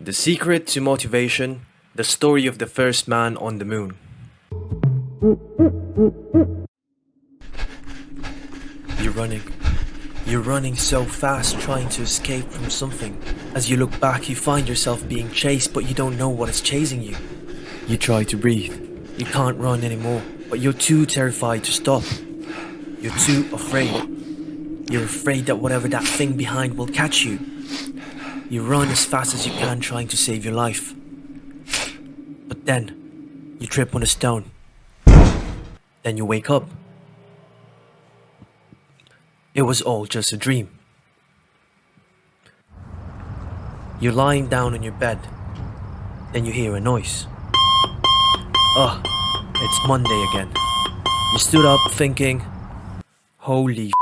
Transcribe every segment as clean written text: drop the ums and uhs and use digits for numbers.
The Secret to Motivation, the story of the first man on the moon. You're running. You're running so fast trying to escape from something. As you look back, you find yourself being chased, but you don't know what is chasing you. You try to breathe. You can't run anymore, but you're too terrified to stop. You're too afraid. You're afraid that whatever that thing behind will catch you. You run as fast as you can trying to save your life. But then, you trip on a stone. Then you wake up. It was all just a dream. You're lying down on your bed. Then you hear a noise. Oh, it's Monday again. You stood up thinking, holy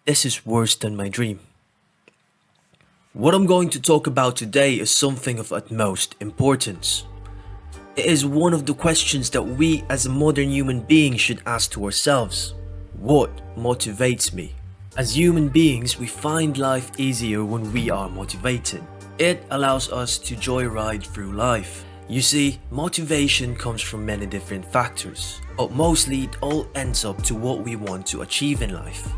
this is worse than my dream. What I'm going to talk about today is something of utmost importance. It is one of the questions that we as a modern human being should ask to ourselves. What motivates me? As human beings, we find life easier when we are motivated. It allows us to joyride through life. You see, motivation comes from many different factors, but mostly it all ends up to what we want to achieve in life.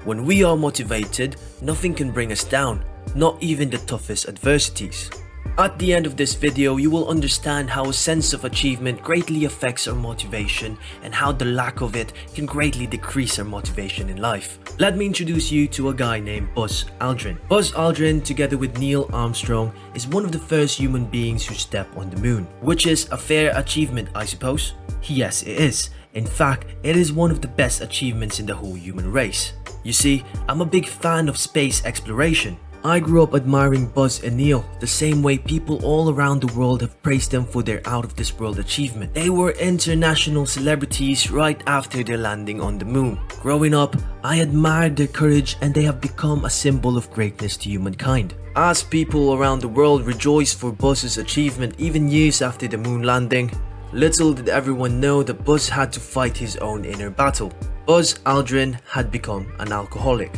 When we are motivated, nothing can bring us down, not even the toughest adversities. At the end of this video, you will understand how a sense of achievement greatly affects our motivation and how the lack of it can greatly decrease our motivation in life. Let me introduce you to a guy named Buzz Aldrin. Buzz Aldrin, together with Neil Armstrong, is one of the first human beings who stepped on the moon, which is a fair achievement, I suppose. Yes, it is. In fact, it is one of the best achievements in the whole human race. You see, I'm a big fan of space exploration. I grew up admiring Buzz and Neil the same way people all around the world have praised them for their out-of-this-world achievement. They were international celebrities right after their landing on the moon. Growing up, I admired their courage and they have become a symbol of greatness to humankind. As people around the world rejoiced for Buzz's achievement even years after the moon landing, little did everyone know that Buzz had to fight his own inner battle. Buzz Aldrin had become an alcoholic.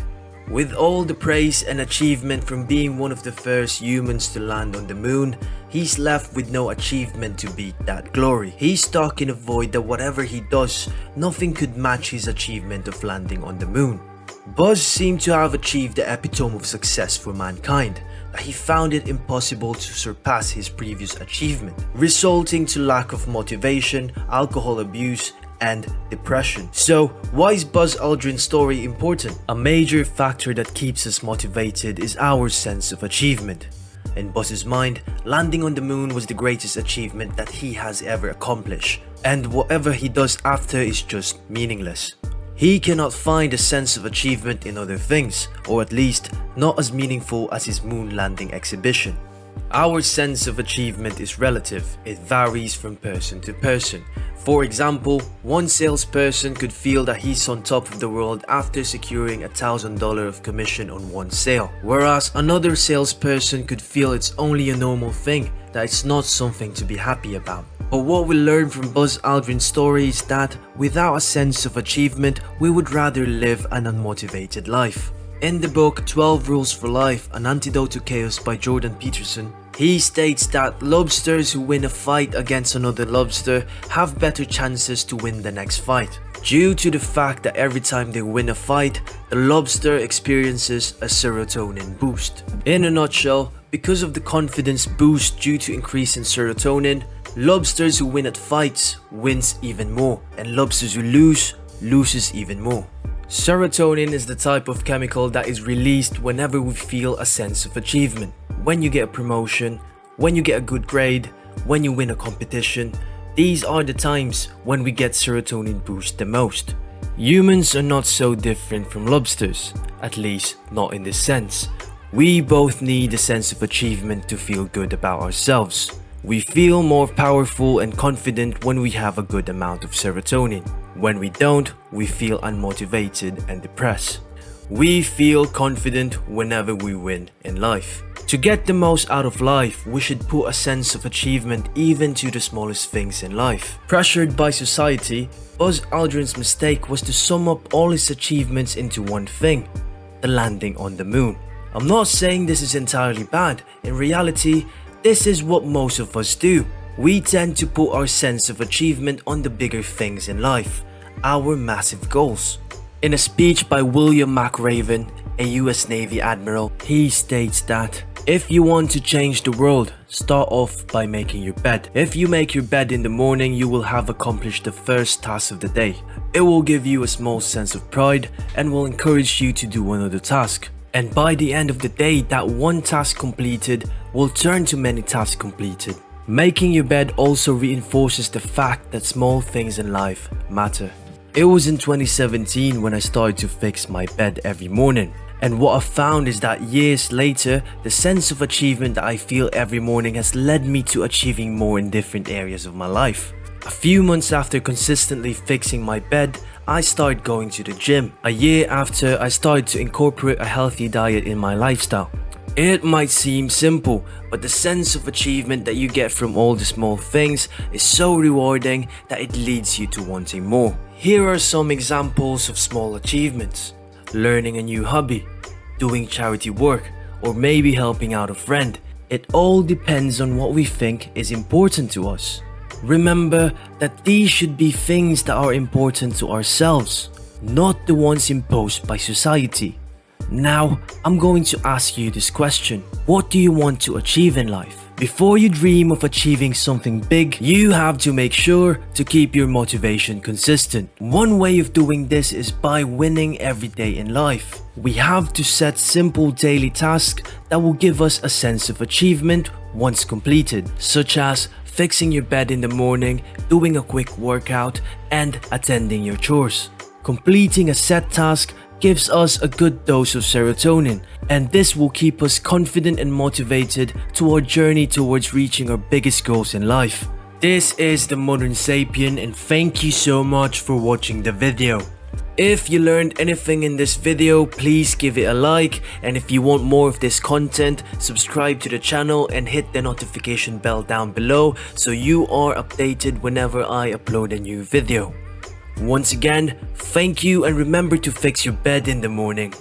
With all the praise and achievement from being one of the first humans to land on the moon, he's left with no achievement to beat that glory. He's stuck in a void that whatever he does, nothing could match his achievement of landing on the moon. Buzz seemed to have achieved the epitome of success for mankind, that he found it impossible to surpass his previous achievement, resulting to lack of motivation, alcohol abuse, and depression. So, why is Buzz Aldrin's story important? A major factor that keeps us motivated is our sense of achievement. In Buzz's mind, landing on the moon was the greatest achievement that he has ever accomplished, and whatever he does after is just meaningless. He cannot find a sense of achievement in other things, or at least not as meaningful as his moon landing exhibition. Our sense of achievement is relative. It varies from person to person. For example, one salesperson could feel that he's on top of the world after securing $1,000 of commission on one sale, whereas another salesperson could feel it's only a normal thing, that it's not something to be happy about. But what we learn from Buzz Aldrin's story is that without a sense of achievement, we would rather live an unmotivated life. In the book 12 Rules for Life, An Antidote to Chaos by Jordan Peterson, he states that lobsters who win a fight against another lobster have better chances to win the next fight, due to the fact that every time they win a fight, the lobster experiences a serotonin boost. In a nutshell, because of the confidence boost due to increase in serotonin, lobsters who win at fights wins even more, and lobsters who loses even more. Serotonin is the type of chemical that is released whenever we feel a sense of achievement. When you get a promotion, when you get a good grade, when you win a competition, these are the times when we get serotonin boost the most. Humans are not so different from lobsters, at least not in this sense. We both need a sense of achievement to feel good about ourselves. We feel more powerful and confident when we have a good amount of serotonin. When we don't, we feel unmotivated and depressed. We feel confident whenever we win in life. To get the most out of life, we should put a sense of achievement even to the smallest things in life. Pressured by society, Buzz Aldrin's mistake was to sum up all his achievements into one thing: the landing on the moon. I'm not saying this is entirely bad. In reality, this is what most of us do. We tend to put our sense of achievement on the bigger things in life, our massive goals. In a speech by William McRaven, a US Navy admiral, he states that if you want to change the world, start off by making your bed. If you make your bed in the morning, you will have accomplished the first task of the day. It will give you a small sense of pride and will encourage you to do another task. And by the end of the day, that one task completed will turn to many tasks completed. Making your bed also reinforces the fact that small things in life matter. It was in 2017 when I started to fix my bed every morning. And what I found is that years later, the sense of achievement that I feel every morning has led me to achieving more in different areas of my life. A few months after consistently fixing my bed, I started going to the gym. A year after, I started to incorporate a healthy diet in my lifestyle. It might seem simple, but the sense of achievement that you get from all the small things is so rewarding that it leads you to wanting more. Here are some examples of small achievements. Learning a new hobby, doing charity work, or maybe helping out a friend. It all depends on what we think is important to us. Remember that these should be things that are important to ourselves, not the ones imposed by society. Now, I'm going to ask you this question. What do you want to achieve in life? Before you dream of achieving something big, you have to make sure to keep your motivation consistent. One way of doing this is by winning every day in life. We have to set simple daily tasks that will give us a sense of achievement once completed, such as fixing your bed in the morning, doing a quick workout, and attending your chores. Completing a set task gives us a good dose of serotonin, and this will keep us confident and motivated to our journey towards reaching our biggest goals in life. This is the Modern Sapien, and thank you so much for watching the video. If you learned anything in this video, please give it a like, and if you want more of this content, subscribe to the channel and hit the notification bell down below so you are updated whenever I upload a new video. Once again, thank you, and remember to fix your bed in the morning.